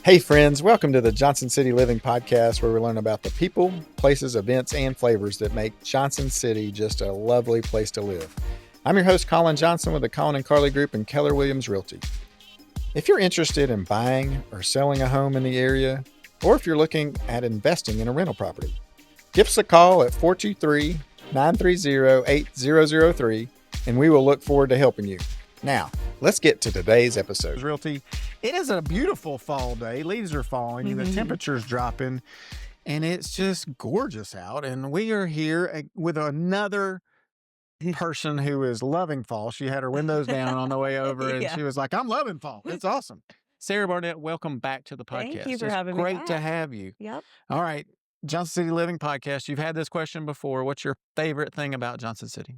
Hey friends, welcome to the Johnson City Living Podcast, where we learn about the people, places, events, and flavors that make Johnson City just a lovely place to live. I'm your host, Colin Johnson, with the Colin and Carly Group and Keller Williams Realty. If you're interested in buying or selling a home in the area, or if you're looking at investing in a rental property, give us a call at 423-930-8003, and we will look forward to helping you. Now, let's get to today's episode. Realty. It is a beautiful fall day. Leaves are falling and the temperature's dropping, and it's just gorgeous out. And we are here with another person who is loving fall. She had her windows down on the way over, and she was like, I'm loving fall. It's awesome. Sarah Barnett, welcome back to the podcast. Thank you for having me Great back. to have you. Yep. All right. Johnson City Living Podcast. You've had this question before. What's your favorite thing about Johnson City?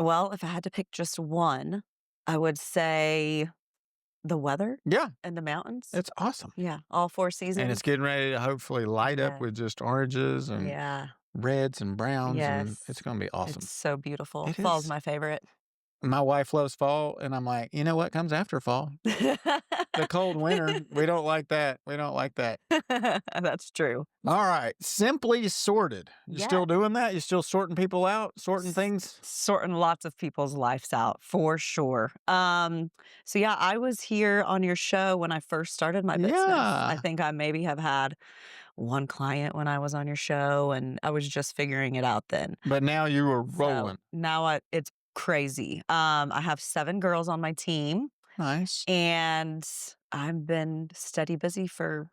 Well, if I had to pick just one, I would say the weather Yeah, and the mountains. it's awesome. Yeah, all 4 seasons. And it's getting ready to hopefully light up Yeah. with just oranges and Yeah, reds and browns, and yes. it's going to be awesome. It's so beautiful. It Fall's is. my favorite. My wife loves fall, and I'm like, you know what comes after fall? The cold winter. We don't like that. We don't like that. That's true. All right. Simply Sorted. You Yeah. still doing that? You still sorting people out, sorting things? Sorting lots of people's lives out for sure. So yeah, I was here on your show when I first started my business. I Yeah. think I maybe have had one client when I was on your show, and I was just figuring it out then. But now you are So rolling. now it's crazy. I have 7 girls on my team, Nice. and I've been steady busy for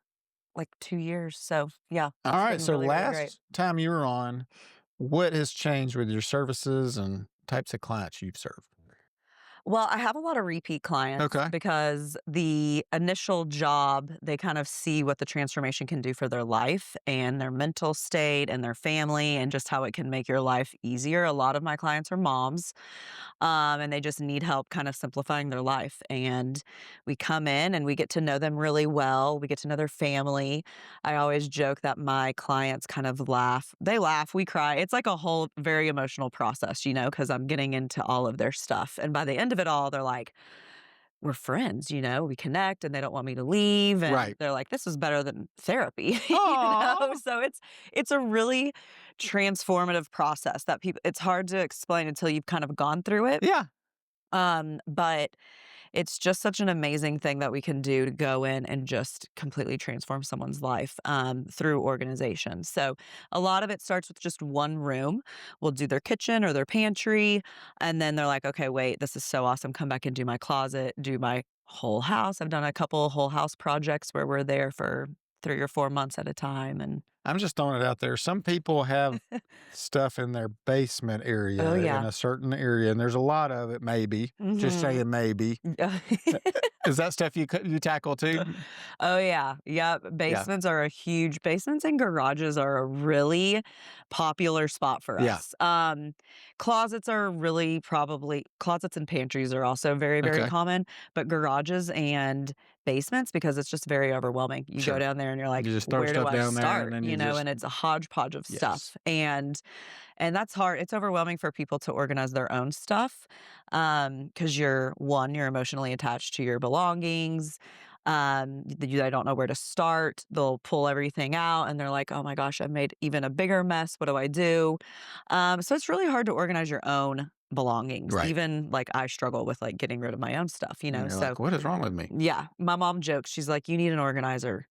like 2 years. So yeah, All it's right. been So really, really great. last time you were on, what has changed with your services and types of clients you've served? Well, I have a lot of repeat clients Okay. because the initial job, they kind of see what the transformation can do for their life and their mental state and their family and just how it can make your life easier. A lot of my clients are moms, and they just need help kind of simplifying their life. And we come in and we get to know them really well. We get to know their family. I always joke that my clients kind of laugh. They laugh, we cry. It's like a whole very emotional process, because I'm getting into all of their stuff. And by the end of it all, they're like, we're friends, we connect, and they don't want me to leave. And Right. they're like, this is better than therapy. Aw. So it's a really transformative process that it's hard to explain until you've kind of gone through it. Yeah. But it's just such an amazing thing that we can do to go in and just completely transform someone's life through organization. So a lot of it starts with just one room. We'll do their kitchen or their pantry, and then they're like, okay, wait, this is so awesome. Come back and do my closet, do my whole house. I've done a couple whole house projects where we're there for 3 or 4 months at a time. And I'm just throwing it out there. Some people have stuff in their basement area oh yeah. in a certain area, and there's a lot of it, maybe. Just Mhm. saying maybe. Is that stuff you tackle too? Oh yeah. Yep. Basements are a huge basements and garages are a really popular spot for Yeah. us. Closets are really probably closets and pantries are also very, very Okay. common, but garages and basements because it's just very overwhelming. You Sure. go down there and you're like, You just throw where do stuff I down there, start? and then you just And it's a hodgepodge of yes. stuff. And that's hard. It's overwhelming for people to organize their own stuff because you're emotionally attached to your belongings. They don't know where to start. They'll pull everything out and they're like, oh my gosh, I made even a bigger mess. What do I do? So it's really hard to organize your own belongings. Right. Even like I struggle with like getting rid of my own stuff, And you're So like, what is wrong with me? yeah, my mom jokes. She's like, you need an organizer.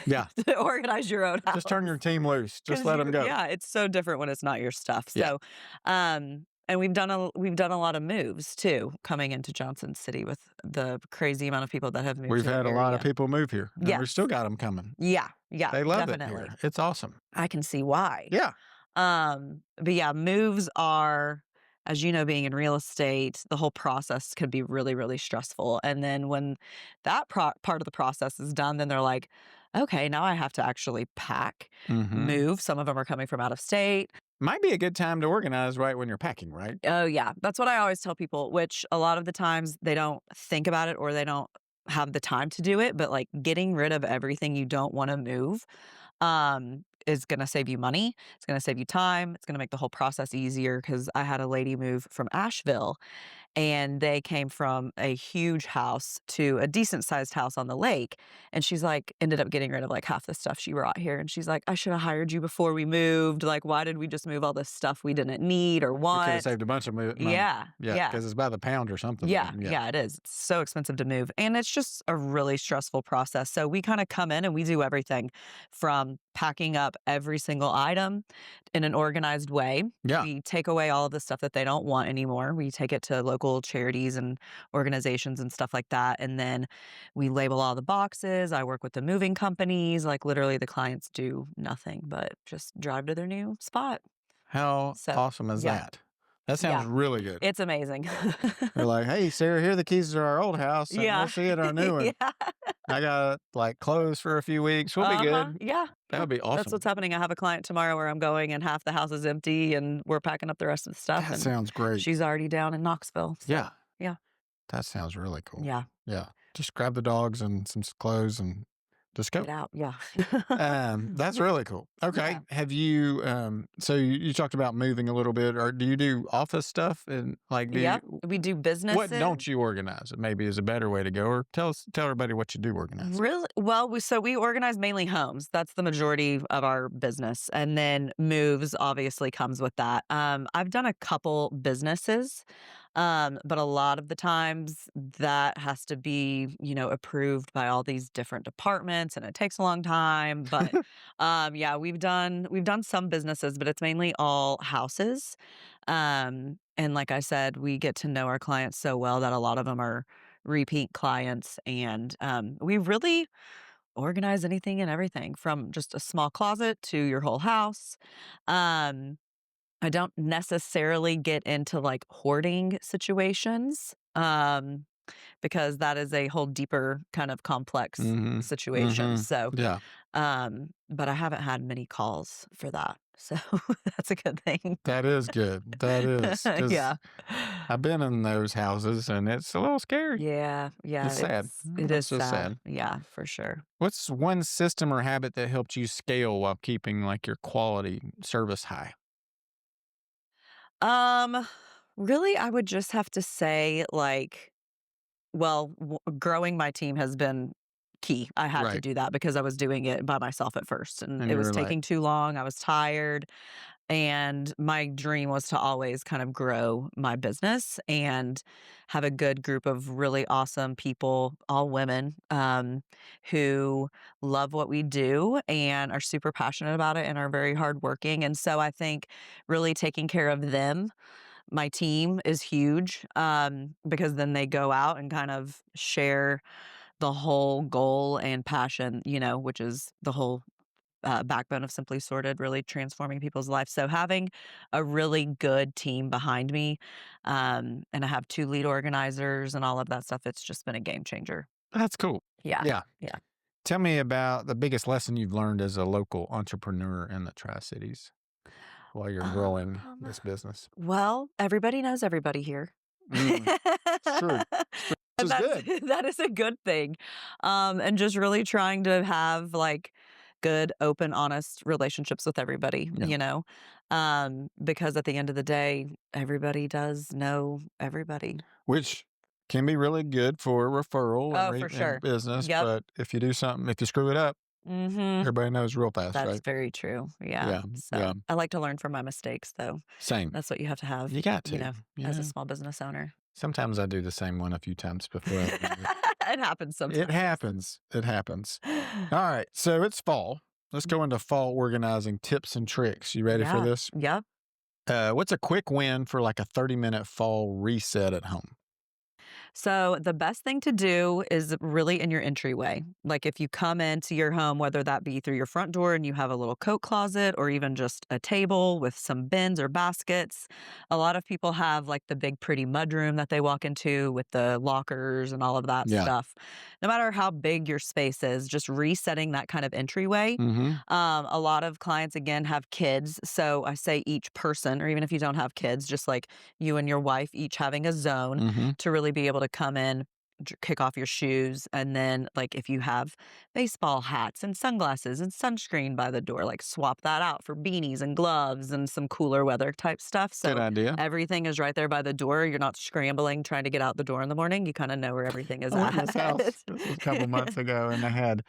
Yeah. To organize your own house. Just turn your team loose. Just 'Cause let them go. Yeah, it's so different when it's not your stuff. Yeah. So, and we've done a lot of moves too, coming into Johnson City with the crazy amount of people that have moved. We've to the had a lot of area. people move here. And Yes. we've still got them coming. Yeah, They love definitely. it here. It's awesome. I can see why. Yeah. But yeah, moves are, as you know, being in real estate, the whole process could be really, really stressful. And then when that part of the process is done, then they're like, okay, now I have to actually pack, move. Some of them are coming from out of state. Might be a good time to organize right when you're packing, right? Oh, yeah. That's what I always tell people, which a lot of the times they don't think about it or they don't have the time to do it. But like getting rid of everything you don't want to move is going to save you money. It's going to save you time. It's going to make the whole process easier because I had a lady move from Asheville and they came from a huge house to a decent sized house on the lake. And she's like, ended up getting rid of like half the stuff she brought here. And she's like, I should have hired you before we moved. Like, why did we just move all this stuff we didn't need or We could have want? saved a bunch of money. Yeah. Yeah. Because it's by the pound or something. Yeah, it is. It's so expensive to move. And it's just a really stressful process. So we kind of come in and we do everything from packing up every single item in an organized way. Yeah. We take away all of the stuff that they don't want anymore. We take it to local charities and organizations and stuff like that. And then we label all the boxes. I work with the moving companies. Like literally the clients do nothing but just drive to their new spot. How awesome is that? That sounds really good. It's amazing. They're like, hey, Sarah, here are the keys to our old house. And we'll see you at our new one. I got like clothes for a few weeks. We'll be good. Yeah. That would be awesome. That's what's happening. I have a client tomorrow where I'm going and half the house is empty and we're packing up the rest of the stuff. That sounds great. She's already down in Knoxville. So, yeah. That sounds really cool. Yeah. Yeah. Just grab the dogs and some clothes and just go. Get out. Yeah. That's really cool. Okay. Yeah. Have you, so you talked about moving a little bit, or do you do office stuff and like, we do business. What don't you organize? It maybe is a better way to go, or tell everybody what you do organize. Really? Well, we organize mainly homes. That's the majority of our business. And then moves obviously comes with that. I've done a couple businesses, but a lot of the times that has to be, approved by all these different departments and it takes a long time. But we've done some businesses, but it's mainly all houses. And like I said, we get to know our clients so well that a lot of them are repeat clients. And we really organize anything and everything from just a small closet to your whole house. I don't necessarily get into like hoarding situations because that is a whole deeper kind of complex situation. So, but I haven't had many calls for that. So that's a good thing. That is good. That is. Yeah. I've been in those houses and it's a little scary. Yeah. It's sad. It is just sad. Yeah, for sure. What's one system or habit that helped you scale while keeping like your quality service high? Really, I would just have to say growing my team has been key. I had to do that because I was doing it by myself at first and it was taking too long. I was tired. And my dream was to always kind of grow my business and have a good group of really awesome people, all women, who love what we do and are super passionate about it and are very hardworking. And so I think really taking care of them, my team, is huge because then they go out and kind of share the whole goal and passion, which is the whole backbone of Simply Sorted, really transforming people's lives. So having a really good team behind me, and I have 2 lead organizers and all of that stuff, it's just been a game changer. That's cool. Yeah. Tell me about the biggest lesson you've learned as a local entrepreneur in the Tri-Cities while you're growing this business. Well, everybody knows everybody here. It's true. Which is good. That is a good thing. And just really trying to have like good, open, honest relationships with everybody, because at the end of the day, everybody does know everybody. Which can be really good for referral for sure. and business. Yep. But if you screw it up, everybody knows real fast, That's right? very true. Yeah. So I like to learn from my mistakes, though. Same. That's what you have to have. You got to. As a small business owner. Sometimes I do the same one a few times before. It happens sometimes. It happens. All right. So it's fall. Let's go into fall organizing tips and tricks. You ready for this? Yep. What's a quick win for like a 30-minute fall reset at home? So the best thing to do is really in your entryway. Like if you come into your home, whether that be through your front door and you have a little coat closet or even just a table with some bins or baskets. A lot of people have like the big pretty mudroom that they walk into with the lockers and all of that stuff. No matter how big your space is, just resetting that kind of entryway. A lot of clients, again, have kids. So I say each person, or even if you don't have kids, just like you and your wife each having a zone to really be able to come in, kick off your shoes. And then, like, if you have baseball hats and sunglasses and sunscreen by the door, like, swap that out for beanies and gloves and some cooler weather type stuff. Good So idea. everything is right there by the door. You're not scrambling trying to get out the door in the morning. You kind of know where everything is I went in at. this house, this was a couple months ago, and they had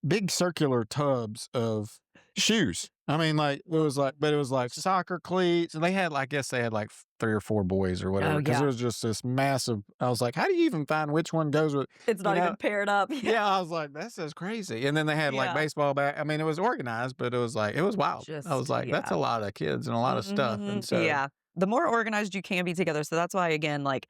big circular tubs of shoes. I mean, like, it was like soccer cleats, and they had, I guess they had like 3 or 4 boys or whatever, Oh, because yeah. it was just this massive. I was like, how do you even find which one goes with? It's not even paired up. Yeah, I was like, this is crazy. And then they had like Yeah. baseball bat. I mean, it was organized, but it was wild. I was like, that's a yeah. lot of kids and a lot of stuff. And so, Yeah. The more organized you can be together. So that's why, again, like,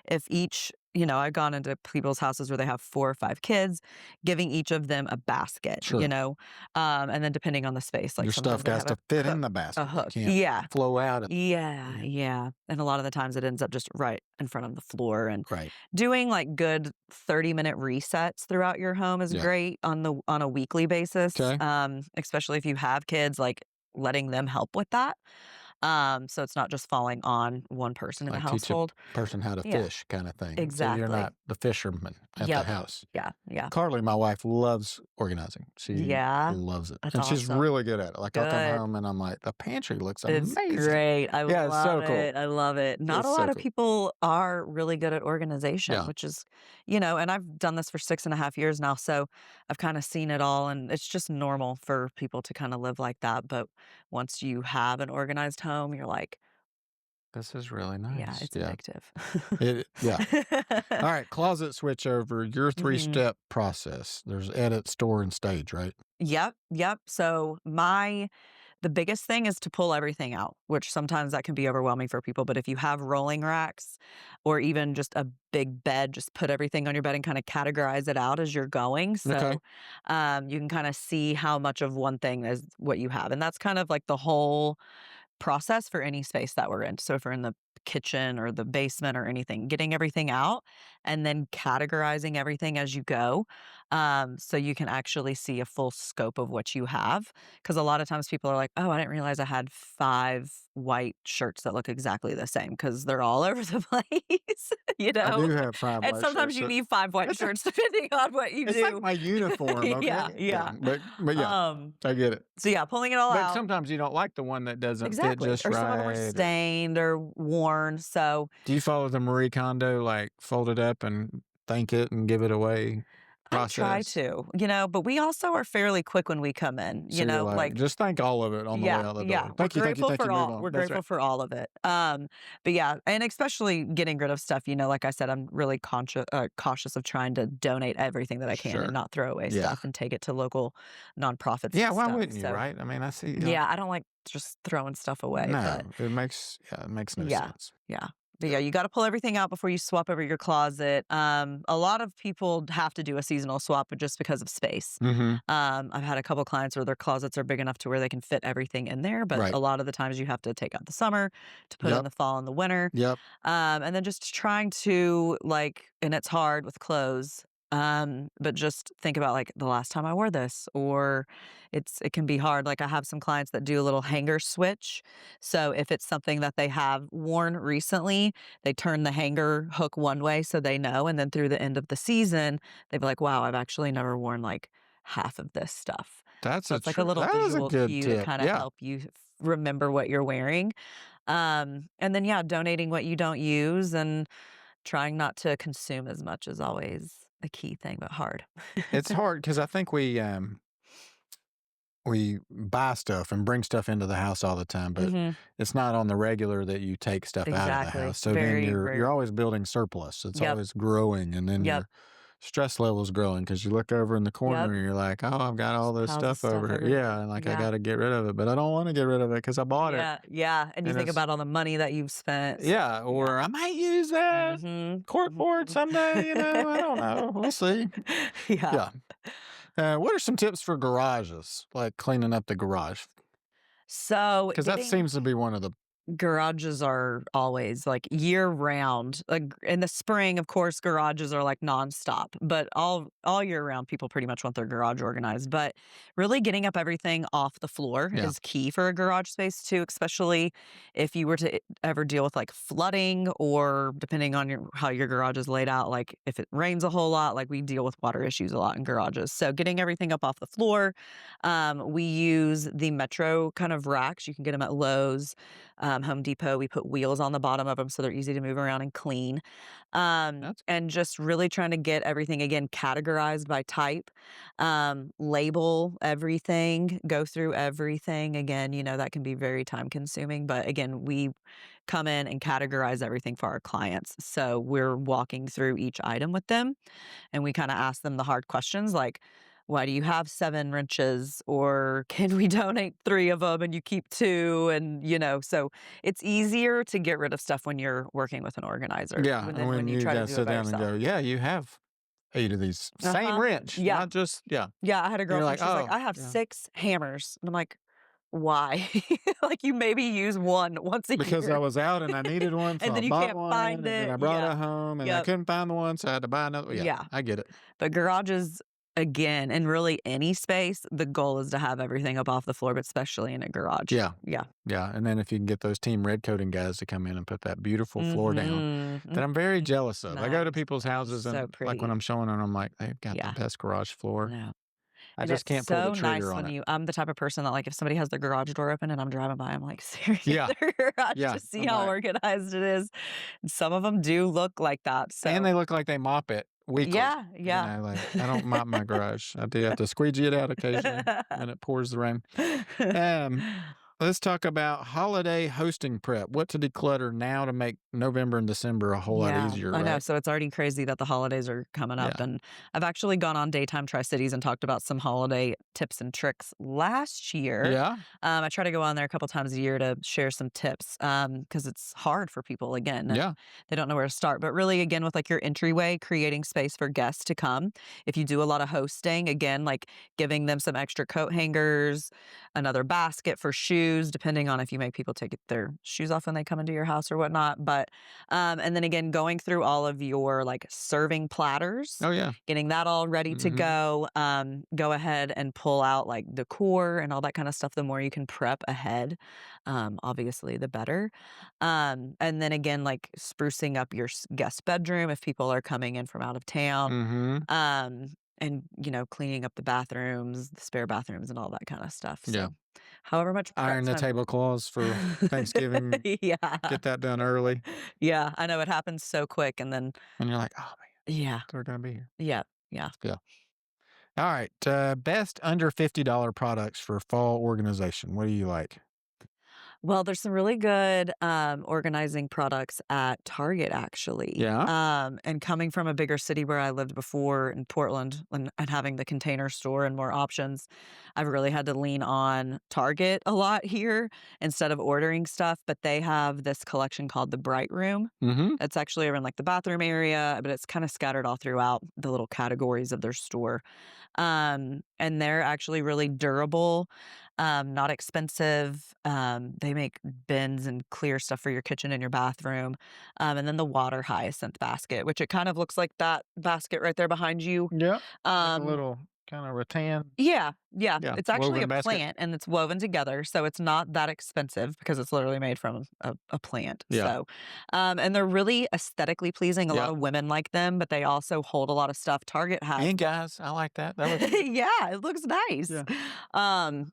if each, I've gone into people's houses where they have 4 or 5 kids, giving each of them a basket, Sure. and then depending on the space, like, your stuff has to fit in the basket. a hook. You can't Yeah. flow out. Yeah. And a lot of the times it ends up just right in front of the floor. And Right. doing like good 30-minute resets throughout your home is great on a weekly basis. Okay. Especially if you have kids, like, letting them help with that. So it's not just falling on one person in the household. Teach a person how to fish, kind of thing. Exactly. So you're not the fisherman at the house. Yeah. Carly, my wife, loves organizing. She loves it. That's and she's awesome. really good at it. Like, I'll come home and I'm like, the pantry looks It's amazing. great. I it's love so cool. it. I love it. Not It's a so lot of cool. people are really good at organization, which is, and I've done this for 6.5 years now. So I've kind of seen it all, and it's just normal for people to kind of live like that. But once you have an organized home, you're like, this is really nice. yeah, it's addictive. All right, closet switch over. Your 3-step process. There's edit, store, and stage, right? Yep. So the biggest thing is to pull everything out, which sometimes that can be overwhelming for people. But if you have rolling racks or even just a big bed, just put everything on your bed and kind of categorize it out as you're going. So you can kind of see how much of one thing is what you have. And that's kind of like the whole process for any space that we're in. So if we're in the kitchen or the basement or anything, getting everything out and then categorizing everything as you go, so you can actually see a full scope of what you have. Because a lot of times people are like, oh, I didn't realize I had 5 white shirts that look exactly the same, because they're all over the place. I do have 5 white and sometimes shirts. you need 5 white shirts depending on what you do. It's like my uniform. Okay? Yeah. But yeah, I get it. So yeah, pulling it all out. But sometimes you don't like the one that doesn't fit just or right. some of them are stained or worn. So do you follow the Marie Kondo, like, fold it up and thank it and give it away process? I try to, but we also are fairly quick when we come in, So you're like, just thank all of it on the way out the door. Yeah, Thank you. We're grateful for all of it. But yeah, and especially getting rid of stuff, like I said, I'm really cautious of trying to donate everything that I can and not throw away stuff and take it to local nonprofits. Yeah, why wouldn't you, right? I mean, I see. Yeah, I don't like just throwing stuff away. No, it makes no sense. Yeah. But yeah, you got to pull everything out before you swap over your closet. A lot of people have to do a seasonal swap just because of space. I've had a couple clients where their closets are big enough to where they can fit everything in there. But a lot of the times you have to take out the summer to put in the fall and the winter. And then just trying to, and it's hard with clothes. But just think about, like, the last time I wore this, or it can be hard. Like, I have some clients that do a little hanger switch. So if it's something that they have worn recently, they turn the hanger hook one way so they know. And then through the end of the season, they'd be like, wow, I've actually never worn like half of this stuff. That's like a little visual cue to kind of help you remember what you're wearing. And then, donating what you don't use and trying not to consume as much is always a key thing, but hard. It's hard because I think we buy stuff and bring stuff into the house all the time, but it's not on the regular that you take stuff out of the house. So then you're always building surplus. It's always growing, and then your stress level's growing because you look over in the corner and you're like, oh, I've got all this stuff over here. Yeah, and I got to get rid of it, but I don't want to get rid of it because I bought it. Yeah, and you think about all the money that you've spent. Yeah, or I might use that corkboard someday. I don't know. We'll see. Yeah. What are some tips for garages, like cleaning up the garage? So, because that seems to be one of the Garages are always, like, year-round. Like, in the spring, of course, garages are, like, nonstop, but all year round, people pretty much want their garage organized, but really getting up everything off the floor Yeah. is key for a garage space too, especially if you were to ever deal with, like, flooding or depending on how your garage is laid out, like, if it rains a whole lot, like, we deal with water issues a lot in garages. So getting everything up off the floor, we use the Metro kind of racks. You can get them at Lowe's, Home Depot. We put wheels on the bottom of them so they're easy to move around and clean. And just really trying to get everything, again, categorized by type, label everything, go through everything. Again, that can be very time consuming, but again, we come in and categorize everything for our clients. So we're walking through each item with them and we kind of ask them the hard questions like, why do you have 7 wrenches? Or can we donate 3 of them and you keep 2? And, so it's easier to get rid of stuff when you're working with an organizer. Yeah, than and when you try to guys do it sit by down and yourself. go, yeah, you have 8 of these. Same wrench. Yeah. Not just, yeah. Yeah, I had a you're girlfriend, like, she's like, "Oh, I have yeah." 6 hammers. And I'm like, why? Like, you maybe use one once a Because year. I was out and I needed one, so And then I you bought can't one, find and then it. I brought Yeah. it home, and I Yep. couldn't find the one, so I had to buy another. Yeah, Yeah. I get it. But garages, again, and really any space, the goal is to have everything up off the floor, but especially in a garage. Yeah. Yeah. Yeah, and then if you can get those team red coating guys to come in and put that beautiful floor down, that I'm very jealous of. I go to Nice. people's houses So and like pretty. when I'm showing them, I'm like, they've got Yeah. the best garage floor. No. I And just it's can't pull the so nice trigger on when it. I'm the type of person that, like, if somebody has their garage door open and I'm driving by, I'm like, seriously, Yeah. their garage Yeah. to see I'm how like- organized it is. And some of them do look like that. So And they look like they mop it weekly. yeah, yeah. Like, I don't mop my garage. I do have to squeegee it out occasionally when it pours the rain. Let's talk about holiday hosting prep. What to declutter now to make November and December a whole lot easier, I know. right? So it's already crazy that the holidays are coming up. Yeah. And I've actually gone on Daytime Tri-Cities and talked about some holiday tips and tricks last year. Yeah. I try to go on there a couple times a year to share some tips because it's hard for people, again. And Yeah. they don't know where to start. But really, again, with like your entryway, creating space for guests to come. If you do a lot of hosting, again, like giving them some extra coat hangers, another basket for shoes, depending on if you make people take their shoes off when they come into your house or whatnot. But and then again, going through all of your like serving platters, Oh, yeah. getting that all ready to Mhm. go. Go ahead and pull out like decor and all that kind of stuff. The more you can prep ahead, obviously, the better. And then again, like sprucing up your guest bedroom if people are coming in from out of town. Mm-hmm. And, cleaning up the bathrooms, the spare bathrooms, and all that kind of stuff. So, Yeah. however much prep Iron the time- tablecloths for Thanksgiving. Yeah. Get that done early. Yeah. I know it happens so quick. And then, And you're like, oh, man, yeah. they're going to be here. Yeah. Yeah. All right. Best under $50 products for fall organization. What do you like? Well, there's some really good organizing products at Target, actually. Yeah. And coming from a bigger city where I lived before in Portland and having the Container Store and more options, I've really had to lean on Target a lot here instead of ordering stuff. But they have this collection called the Bright Room. Mm-hmm. It's actually around like the bathroom area, but it's kind of scattered all throughout the little categories of their store. And they're actually really durable, not expensive. They make bins and clear stuff for your kitchen and your bathroom. And then the water hyacinth basket, which it kind of looks like that basket right there behind you. Yeah. A Um, little kind of rattan. yeah. Yeah, It's actually woven a basket. plant and it's woven together. So it's not that expensive because it's literally made from a plant. Yeah. So, and they're really aesthetically pleasing. A Yeah. lot of women like them, but they also hold a lot of stuff. Target has. And guys, I like that. That looks Yeah, it looks nice. Yeah.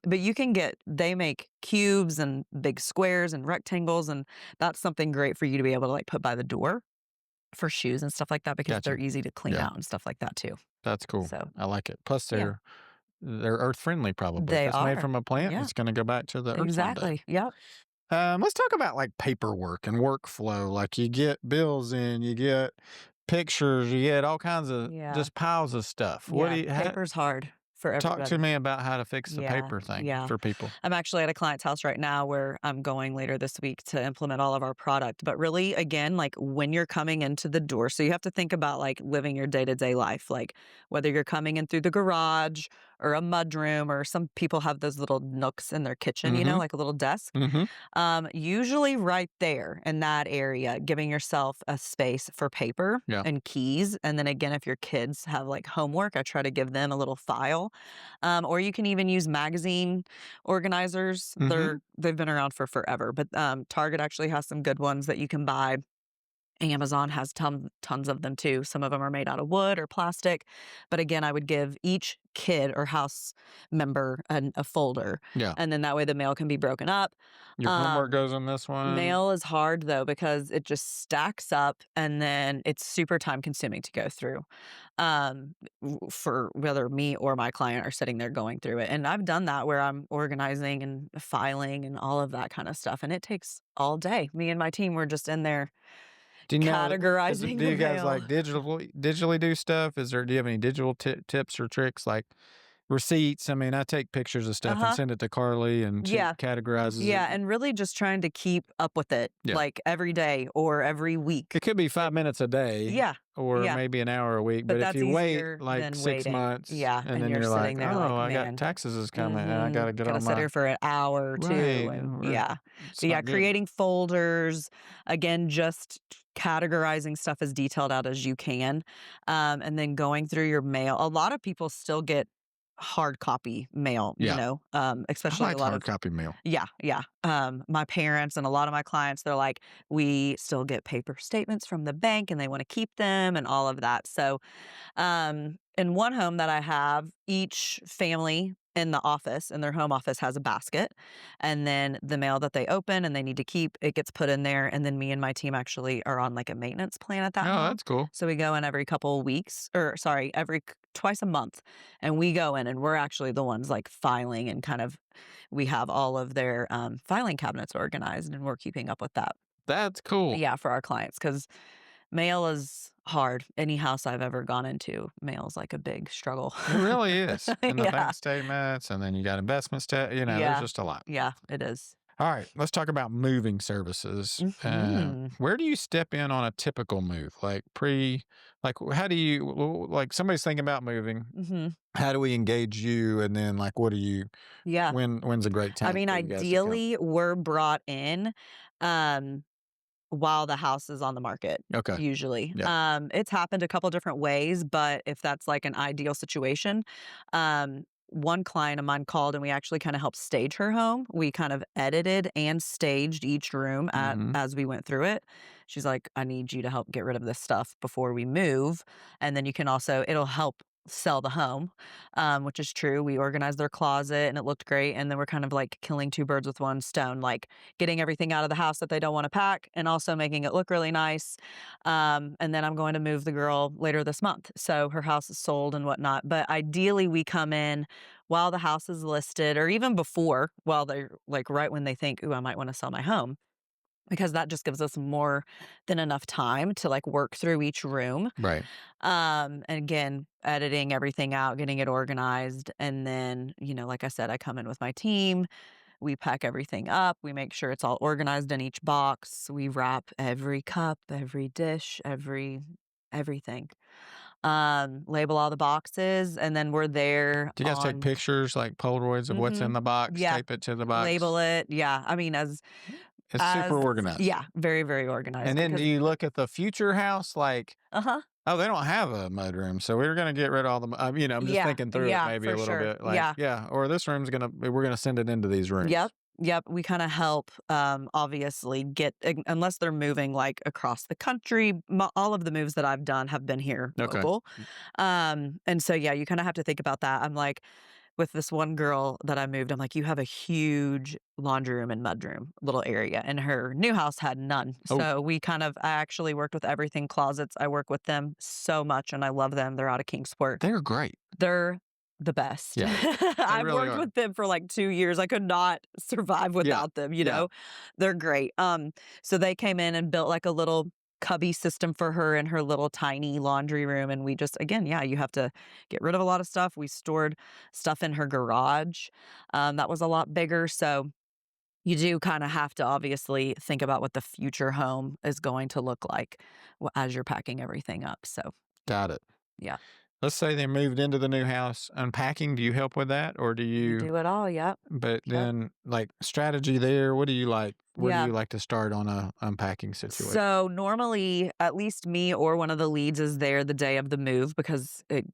But they make cubes and big squares and rectangles, and that's something great for you to be able to like put by the door for shoes and stuff like that because Gotcha. they're easy to clean Yeah. out and stuff like that too. That's cool. So I like it. Plus, Yeah. they're earth friendly. Probably They if it's made are. from a plant, Yeah. it's going to go back to the earth. One day. Exactly. Yep. Let's talk about like paperwork and workflow. Like you get bills in, you get pictures, you get all kinds of Yeah. just piles of stuff. What Yeah, do you paper's hard for everybody. talk to me about how to fix the Yeah, paper thing yeah. for people? I'm actually at a client's house right now where I'm going later this week to implement all of our product. But really, again, like when you're coming into the door, so you have to think about like living your day-to-day life, like whether you're coming in through the garage or a mudroom, or some people have those little nooks in their kitchen, Mhm. like a little desk. Mhm. Usually right there in that area, giving yourself a space for paper Yeah. and keys. And then again, if your kids have like homework, I try to give them a little file. Or you can even use magazine organizers. Mhm. They've been around for forever, but Target actually has some good ones that you can buy. Amazon has tons of them too. Some of them are made out of wood or plastic. But again, I would give each kid or house member a folder, Yeah. and then that way the mail can be broken up. Your homework goes in this one. Mail is hard though because it just stacks up and then it's super time consuming to go through. For whether me or my client are sitting there going through it. And I've done that where I'm organizing and filing and all of that kind of stuff. And it takes all day. Me and my team were just in there Do you know? categorizing Do the you guys mail. like digitally do stuff? Do you have any digital tips or tricks like receipts? I mean, I take pictures of stuff and Uh-huh. send it to Carly, and she Yeah. categorizes Yeah, it. and really just trying to keep up with it, Yeah. like, every day or every week. It could be 5 minutes a day. Yeah, Or yeah, maybe an hour a week. but But if that's you wait easier like than 6 waiting. months Yeah, and and then you're you're like, sitting there oh, like, I got "Man, taxes is coming and I got to get gotta on sit my here for an hour or 2," right. and Or yeah. it's But, yeah, not good. creating folders, again, just categorizing stuff as detailed out as you can, and then going through your mail. A lot of people still get hard copy mail, Yeah. I especially a like lot hard of copy mail. yeah, yeah. My parents and a lot of my clients, they're like, we still get paper statements from the bank and they want to keep them and all of that. So, in one home that I have, each family in the office, in their home office, has a basket. And then the mail that they open and they need to keep, it gets put in there. And then me and my team actually are on like a maintenance plan at that Oh, home. that's cool. So we go in every couple of weeks, or sorry, twice a month. And we go in and we're actually the ones like filing and kind of, we have all of their filing cabinets organized and we're keeping up with that. That's cool. Yeah, for our clients, because mail is hard. Any house I've ever gone into, mail is like a big struggle. It really is. And the Yeah. bank statements, and then you got investment there's Yeah. just a lot. Yeah, it is. All right, let's talk about moving services. Mhm. Where do you step in on a typical move? How do you, like somebody's thinking about moving, Mhm. how do we engage you? And then like, Yeah. when's a great I time mean, for you guys to come? ideally, we're brought in, um, while the house is on the market, Okay. usually. Yeah. It's happened a couple different ways, but if that's like an ideal situation, one client of mine called and we actually kind of helped stage her home. We kind of edited and staged each room Hmm. as we went through it. She's like, I need you to help get rid of this stuff before we move. And then you can also, it'll help sell the home, which is true. We organized their closet and it looked great. And then we're kind of like killing two birds with one stone, like getting everything out of the house that they don't want to pack and also making it look really nice. And then I'm going to move the girl later this month. So her house is sold and whatnot. But ideally, we come in while the house is listed or even before, while they're like right when they think, ooh, I might want to sell my home. Because that just gives us more than enough time to like work through each room. Right. And again, editing everything out, getting it organized. And then, like I said, I come in with my team. We pack everything up. We make sure it's all organized in each box. We wrap every cup, every dish, everything. Label all the boxes, and then we're there Do you guys take on. pictures, like Polaroids of what's in Mhm. the box, Yeah, tape it to the box? label it. Yeah, I mean, It's as super organized. yeah, very, very organized And then do because you look at the future house like, uh-huh. oh, they don't have a mudroom, so we're gonna get rid of all the I'm just Yeah, thinking through it yeah, maybe a for little sure. bit like, Yeah. yeah, or we're gonna send it into these rooms. Yep. Yep. We kind of help, obviously, unless they're moving like across the country. All of the moves that I've done have been here Okay. local. And so, yeah, you kind of have to think about that. I'm like, with this one girl that I moved, I'm like, you have a huge laundry room and mudroom little area, and her new house had none. Oh. So I actually worked with everything closets. I work with them so much, and I love them. They're out of Kingsport. They're great. They're the best. Yeah, I've really worked are. with them for like 2 years. I could not survive without them, Yeah. They're great. So they came in and built like a little cubby system for her in her little tiny laundry room, and we just again, yeah, you have to get rid of a lot of stuff. We stored stuff in her garage. That was a lot bigger, so you do kind of have to obviously think about what the future home is going to look like as you're packing everything up. So, Got it. yeah. let's say they moved into the new house, unpacking, do you help with that or do you do it all. Yep. but then like strategy there, what do you like? Where do Yeah. you like to start on a unpacking situation? So normally, at least me or one of the leads is there the day of the move because it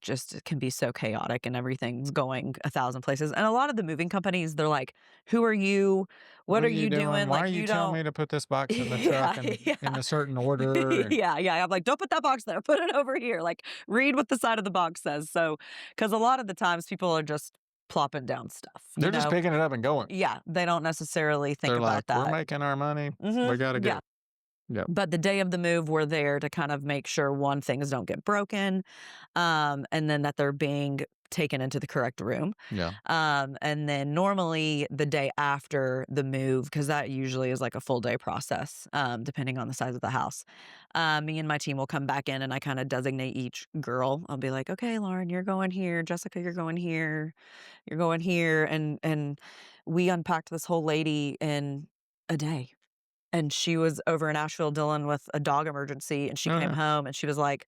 can be so chaotic and everything's going 1,000 places. And a lot of the moving companies, they're like, "Who are you? What are you doing? Why Like are you you telling don't." me to put this box in the truck Yeah, and yeah. in a certain order? And Yeah. I'm like, "Don't put that box there. Put it over here. Like, read what the side of the box says." So, because a lot of the times people are just plopping down stuff, they're just picking it up and going. Yeah, they don't necessarily think They're about like, we're that. making our money. Mhm, We got to yeah. go. Yep. But the day of the move, we're there to kind of make sure, one, things don't get broken, and then that they're being taken into the correct room. Yeah. And then normally the day after the move, because that usually is like a full day process, depending on the size of the house. Me and my team will come back in and I kind of designate each girl. I'll be like, okay, Lauren, you're going here. Jessica, you're going here. You're going here. And we unpacked this whole lady in a day. And she was over in Asheville dealing with a dog emergency, and she came home and she was like,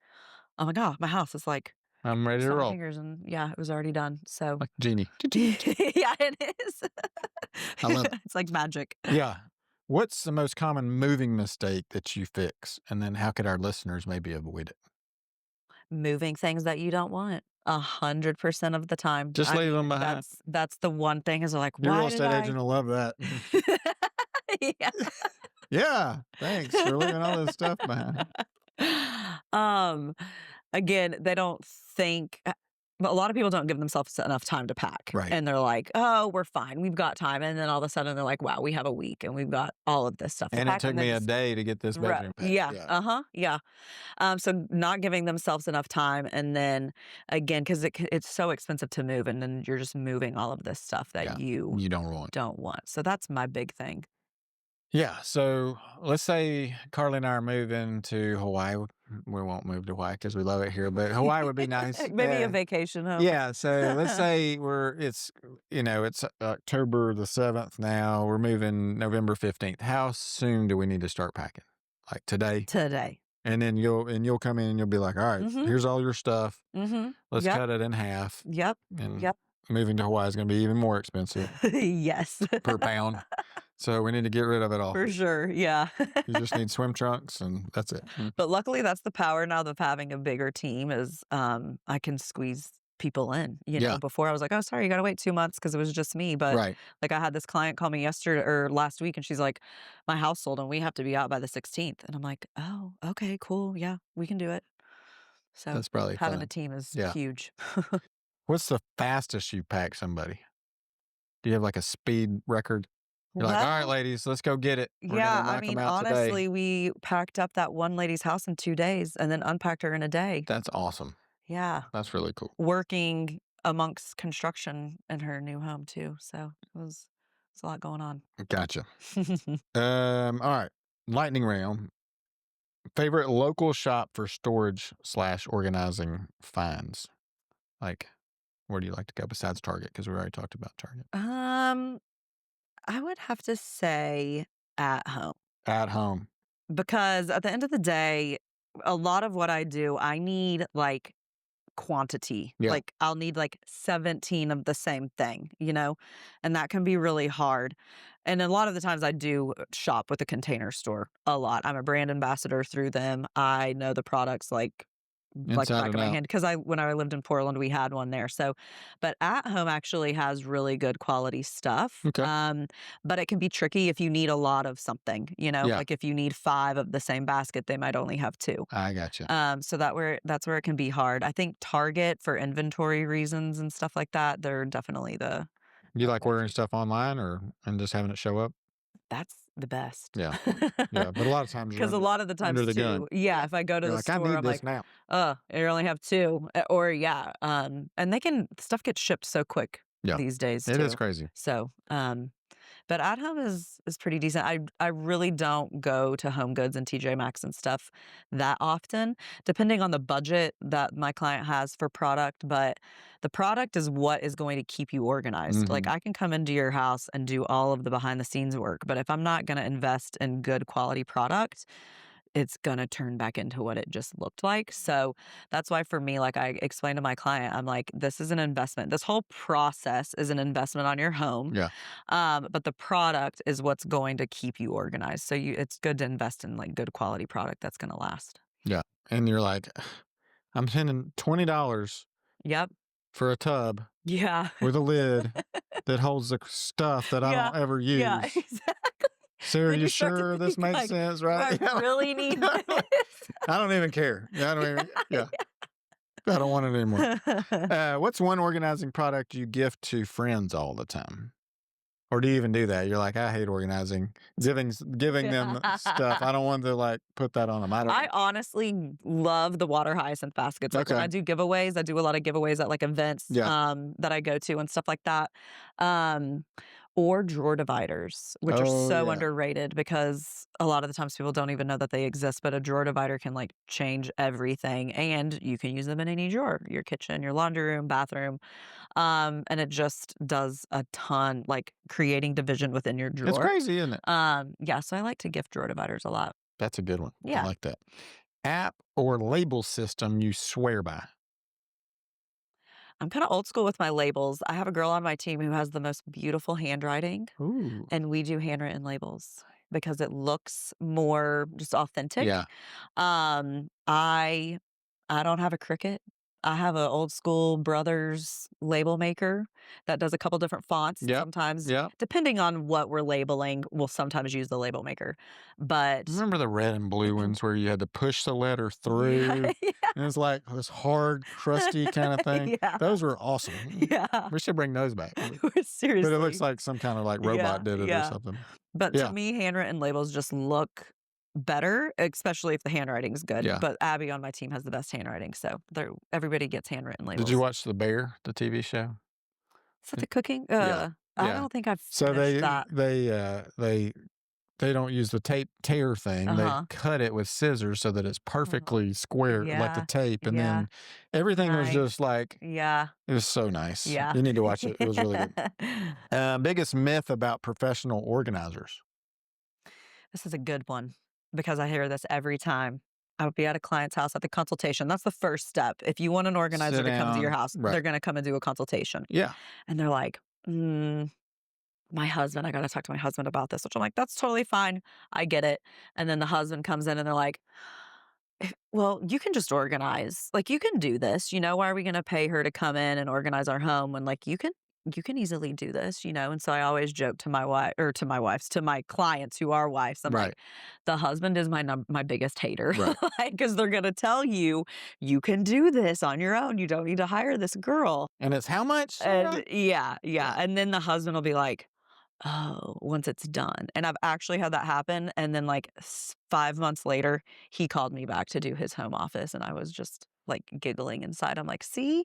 "Oh my God, my house is like I'm ready to 7 roll. figures." And yeah, it was already done. So Like Genie. yeah, it is. I love it. It's like magic. Yeah. What's the most common moving mistake that you fix? And then how could our listeners maybe avoid it? Moving things that you don't want 100% of the time. Just leave them behind. That's the one thing is they're like, Your real why estate agent will love that. Yeah. Yeah. Thanks for leaving all this stuff behind. Again, they don't think. But a lot of people don't give themselves enough time to pack. Right. And they're like, oh, we're fine. We've got time. And then all of a sudden they're like, wow, we have a week and we've got all of this stuff to And it pack. took me a day to get this bedroom packed. Yeah. Yeah. So not giving themselves enough time. And then again, because it's so expensive to move. And then you're just moving all of this stuff that you don't want. So that's my big thing. Yeah. So let's say Carly and I are moving to Hawaii. We won't move to Hawaii because we love it here, but Hawaii would be nice. Maybe a vacation home. Yeah. So let's say it's October the 7th now. We're moving November 15th. How soon do we need to start packing? Like today? Today. And then you'll come in and you'll be like, all right, here's all your stuff. Let's cut it in half. Yep. And moving to Hawaii is going to be even more expensive. Yes. Per pound. So we need to get rid of it all. For sure, yeah. You just need swim trunks and that's it. But luckily, that's the power now of having a bigger team is I can squeeze people in. You know, before I was like, oh, sorry, you got to wait 2 months because it was just me. But like I had this client call me yesterday or last week and she's like, my house sold and we have to be out by the 16th. And I'm like, oh, okay, cool. Yeah, we can do it. So that's probably having fun. a team is huge. What's the fastest you pack somebody? Do you have like a speed record? You're like, all right, ladies, let's go get it. We're I mean, honestly, we packed up that one lady's house in 2 days and then unpacked her in a day. That's awesome. Yeah. That's really cool. Working amongst construction in her new home too. So it was a lot going on. Gotcha. All right. Lightning round. Favorite local shop for storage / organizing finds? Like, where do you like to go besides Target? Because we already talked about Target. I would have to say at home. At home. Because at the end of the day, a lot of what I do, I need like quantity. Yeah. Like I'll need like 17 of the same thing, you know? And that can be really hard. And a lot of the times I do shop with the Container Store a lot. I'm a brand ambassador through them. I know the products like the back of my hand because when I lived in Portland, we had one there. So, but At Home actually has really good quality stuff. Okay. But it can be tricky if you need a lot of something. You know, like if you need 5 of the same basket, they might only have 2. I gotcha. So that's where it can be hard. I think Target for inventory reasons and stuff like that, they're definitely the. You like ordering stuff online and just having it show up? That's the best. Yeah. Yeah. But a lot of times because a lot of the times under the too, gun. if I go to the store, I need I'm this like, now. you only have 2, or and stuff gets shipped so quick these days too. It is crazy. So, but At Home is pretty decent. I really don't go to Home Goods and TJ Maxx and stuff that often, depending on the budget that my client has for product. But the product is what is going to keep you organized. Like I can come into your house and do all of the behind the scenes work, but if I'm not going to invest in good quality product, it's gonna turn back into what it just looked like. So that's why for me, like I explained to my client, I'm like, this is an investment. This whole process is an investment on your home. Yeah. But the product is what's going to keep you organized. So it's good to invest in like good quality product that's gonna last. Yeah. And you're like, I'm spending $20 Yep. for a tub Yeah. with a lid that holds the stuff that I Yeah. don't ever Yeah. use. Exactly. Sarah, Then you start to sure this think, makes like, sense, do right? I really need this? I don't even care. I don't even, yeah. I don't want it anymore. What's one organizing product you gift to friends all the time? Or do you even do that? You're like, I hate organizing, giving them stuff. I don't want to like put that on them. I honestly love the water hyacinth baskets. Like when Okay. I do giveaways, I do a lot of giveaways at like events Yeah. that I go to and stuff like that. Um, or drawer dividers, which are Oh, so yeah. underrated because a lot of the times people don't even know that they exist, but a drawer divider can like change everything and you can use them in any drawer, your kitchen, your laundry room, bathroom. And it just does a ton, like creating division within your drawer. It's crazy, isn't it? Yeah, so I like to gift drawer dividers a lot. That's a good one. Yeah. I like that. App or label system you swear by? I'm kinda old school with my labels. I have a girl on my team who has the most beautiful handwriting, Ooh. and we do handwritten labels because it looks more just authentic. Yeah. Um, I I don't have a Cricut. I have a old school Brothers label maker that does a couple different fonts. Yep. Sometimes, Yep. depending on what we're labeling, we'll sometimes use the label maker. But Remember the red and blue ones where you had to push the letter through? yeah, And it's like this hard, crusty kind of thing. yeah, Those were awesome. yeah. We should bring those back. Seriously. But it looks like some kind of like robot did it or yeah. something. But to Yeah. me, handwritten labels just look better, especially if the handwriting's good. Yeah. But Abby on my team has the best handwriting, so everybody gets handwritten labels. Did you watch The Bear, the TV show? Is that the cooking? Yeah. I Yeah. don't think I've So finished that. they don't use the tape tear thing. Uh-huh. They cut it with scissors so that it's perfectly square, like the Yeah. tape. And Yeah. then everything was Nice. just like, Yeah. it was so nice. Yeah. You need to watch it. It was really good. Biggest myth about professional organizers? This is a good one because I hear this every time. I would be at a client's house at the consultation. That's the first step. If you want an organizer Sit to come to your down. house, Right. they're going to come and do a consultation. Yeah. And they're like, my husband, I got to talk to my husband about this, which I'm like, that's totally fine. I get it. And then the husband comes in and they're like, well, you can just organize. Like you can do this, why are we going to pay her to come in and organize our home when like you can easily do this, And so I always joke to to my clients who are wives. I'm Right. like, the husband is my biggest hater. Right. Because they're going to tell you, you can do this on your own. You don't need to hire this girl. And it's how much? And yeah. And then the husband will be like, oh, once it's done. And I've actually had that happen. And then like 5 months later, he called me back to do his home office. And I was just like giggling inside. I'm like, see?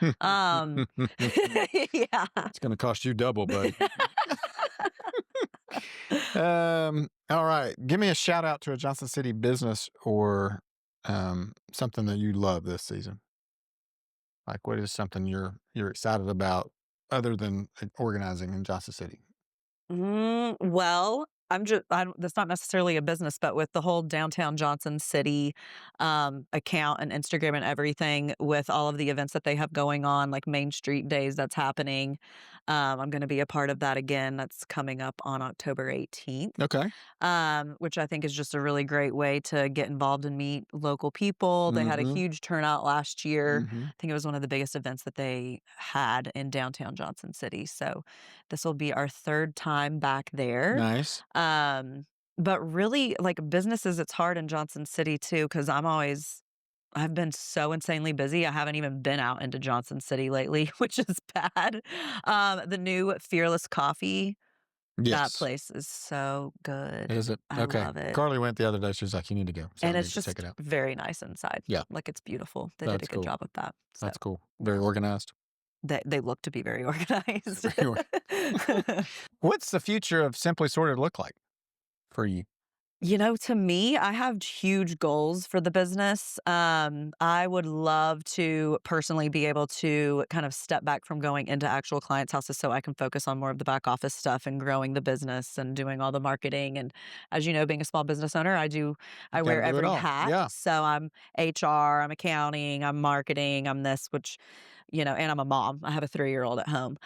Yeah. It's going to cost you double, buddy. All right. Give me a shout out to a Johnson City business or something that you love this season. Like what is something you're excited about other than organizing in Johnson City? Well, that's not necessarily a business, but with the whole downtown Johnson City account and Instagram and everything, with all of the events that they have going on, like Main Street Days that's happening, I'm going to be a part of that again. That's coming up on October 18th. Okay. Which I think is just a really great way to get involved and meet local people. They had a huge turnout last year. I think it was one of the biggest events that they had in downtown Johnson City. So this will be our third time back there. Nice. But really, like businesses, it's hard in Johnson City too, because I've been so insanely busy. I haven't even been out into Johnson City lately, which is bad. The new Fearless Coffee, Yes. that place is so good. Is it? I Okay. love it. Carly went the other day. She was like, you need to go. So And I it's need to just check it out. very nice inside. Yeah. Like it's beautiful. They did That's a good cool. job with that. So That's cool. Very organized. they look to be very organized. What's the future of Simply Sorted look like for you? To me, I have huge goals for the business. I would love to personally be able to kind of step back from going into actual clients' houses so I can focus on more of the back office stuff and growing the business and doing all the marketing. And as you know, being a small business owner, I Got to wear do it every all. hat. Yeah. So I'm HR, I'm accounting, I'm marketing, I'm this, which, and I'm a mom. I have a 3-year-old at home.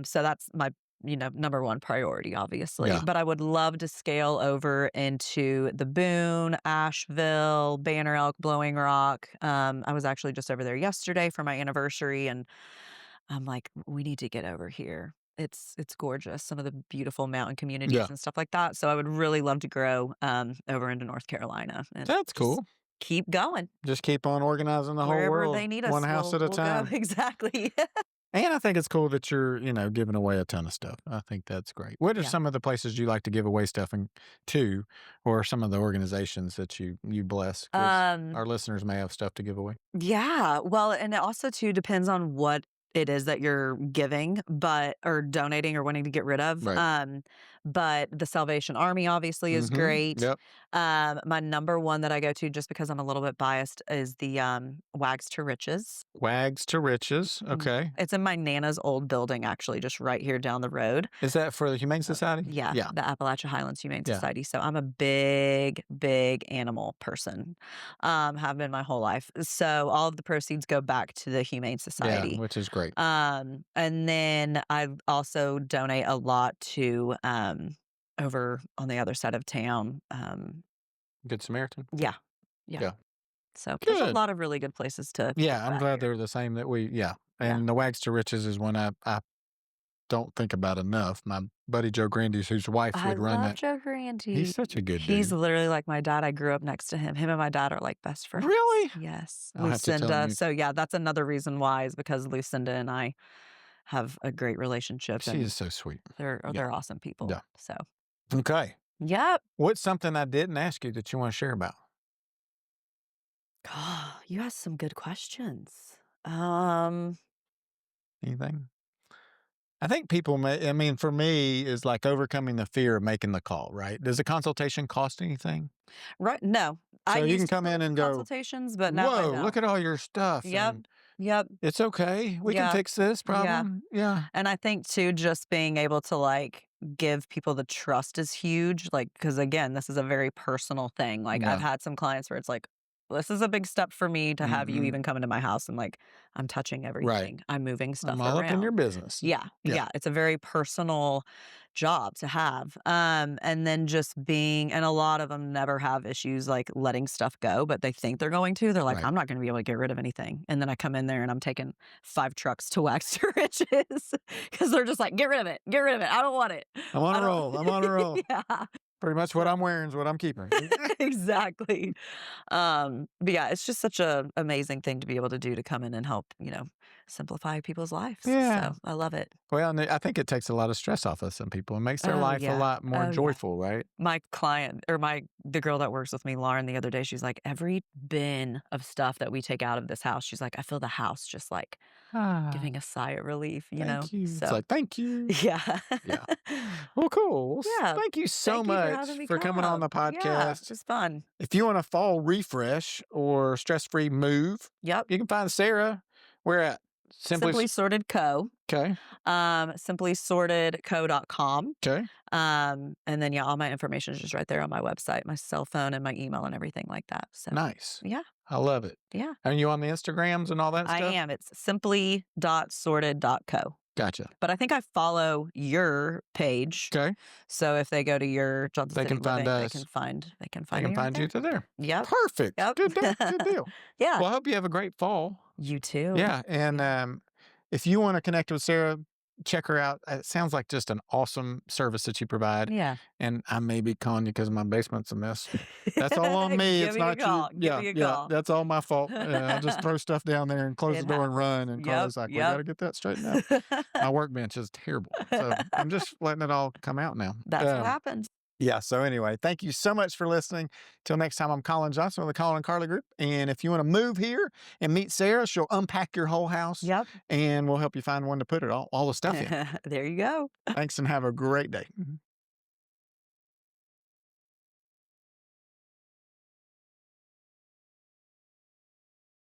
So that's my number one priority, obviously. Yeah. But I would love to scale over into the Boone, Asheville, Banner Elk, Blowing Rock. I was actually just over there yesterday for my anniversary, and I'm like, we need to get over here. It's gorgeous. Some of the beautiful mountain communities Yeah. and stuff like that. So I would really love to grow over into North Carolina and That's just cool. keep going. Just keep on organizing the whole Wherever world they need one us, house at a we'll go. time. Exactly. And I think it's cool that you're, giving away a ton of stuff. I think that's great. What are Yeah. some of the places you like to give away stuff to, or some of the organizations that you bless? 'Cause our listeners may have stuff to give away. Yeah. Well, and it also too depends on what it is that you're giving, or donating or wanting to get rid of. Right. But the Salvation Army obviously is great. Yep. My number one that I go to, just because I'm a little bit biased, is the Wags to Riches. Wags to Riches. Okay. It's in my Nana's old building, actually, just right here down the road. Is that for the Humane Society? Yeah, Yeah. the Appalachia Highlands Humane Yeah. Society. So I'm a big, big animal person. Have been my whole life. So all of the proceeds go back to the Humane Society. Yeah, which is great. And then I also donate a lot to over on the other side of town. Good Samaritan. Yeah. Yeah. So there's a Good. lot of really good places to Yeah, give I'm back glad here. they're the same that we, yeah. And Yeah. the Wags to Riches is one I don't think about enough. My buddy Joe Grandy's, whose wife I would run love that. Joe Grandy. He's such a good He's dude. literally like my dad. I grew up next to him. Him and my dad are like best friends. Really? Yes. I'll have to tell Lucinda. him So yeah, that's another reason why, is because Lucinda and I have a great relationship. She and is so sweet. They're awesome people. Yeah. So Okay. yep. What's something I didn't ask you that you want to share about? Oh, you asked some good questions. Anything? I think people for me, is like overcoming the fear of making the call, right? Does a consultation cost anything? Right. No. I So you used can to come in do and go, consultations, but now I whoa, don't. look at all your stuff. Yep. And Yep. it's okay. We Yeah. can fix this problem. Yeah. And I think too, just being able to give people the trust is huge. Because again, this is a very personal thing. Yeah. I've had some clients where it's like, this is a big step for me to have you Mhm. even come into my house, and I'm touching everything. I'm moving stuff I'm all around. up in your business. Yeah. It's a very personal job to have. And then just and a lot of them never have issues letting stuff go, but they think they're going to. They're like, Right. I'm not going to be able to get rid of anything. And then I come in there and I'm taking 5 trucks to Wax to Riches because they're just like, get rid of it. Get rid of it. I don't want it. I'm on a roll. I'm on a roll. Yeah. Pretty much what I'm wearing is what I'm keeping. Exactly. But yeah, it's just such an amazing thing to be able to do, to come in and help, simplify people's lives. Yeah. So I love it. Well, and I think it takes a lot of stress off of some people and makes their Oh, life yeah. a lot more Oh, yeah. joyful, right? My client, or the girl that works with me, Lauren, the other day, she's like, every bin of stuff that we take out of this house, she's like, I feel the house just giving a sigh of relief, Thank you. So It's like, thank you. yeah. Yeah. Well, cool. Well, Yeah. thank you so Thank you for much having me for coming on the come. Yeah, podcast. it's just fun. If you want a fall refresh or stress-free move, Yep. you can find Sarah. Where at? Simply Sorted Co. Okay. simplysortedco.com. Okay. And then all my information is just right there on my website, my cell phone and my email and everything like that. So Nice. yeah. I love it. Yeah. Are you on the Instagrams and all that I stuff? am. It's simply.sorted.co. Gotcha. But I think I follow your page. Okay. So if they go to your Johnson They City can find Living, us. they can find I can me right find you there. to there. Yep. Perfect. Yep. Good deal. Good deal. Yeah. Well, I hope you have a great fall. You too. Yeah. And if you want to connect with Sarah, check her out. It sounds like just an awesome service that you provide. Yeah. And I may be calling you because my basement's a mess. That's all on me. Give It's me a not call. you. Give me a call. That's all my fault. I just throw stuff down there and close It the door and run. And Yep, Carla's like, we got to get that straightened out. My workbench is terrible. So I'm just letting it all come out now. That's what happens. Yeah. So anyway, thank you so much for listening. Till next time, I'm Colin Johnson with the Colin and Carla Group. And if you want to move here and meet Sarah, she'll unpack your whole house. Yep. And we'll help you find one to put all the stuff in. There you go. Thanks and have a great day.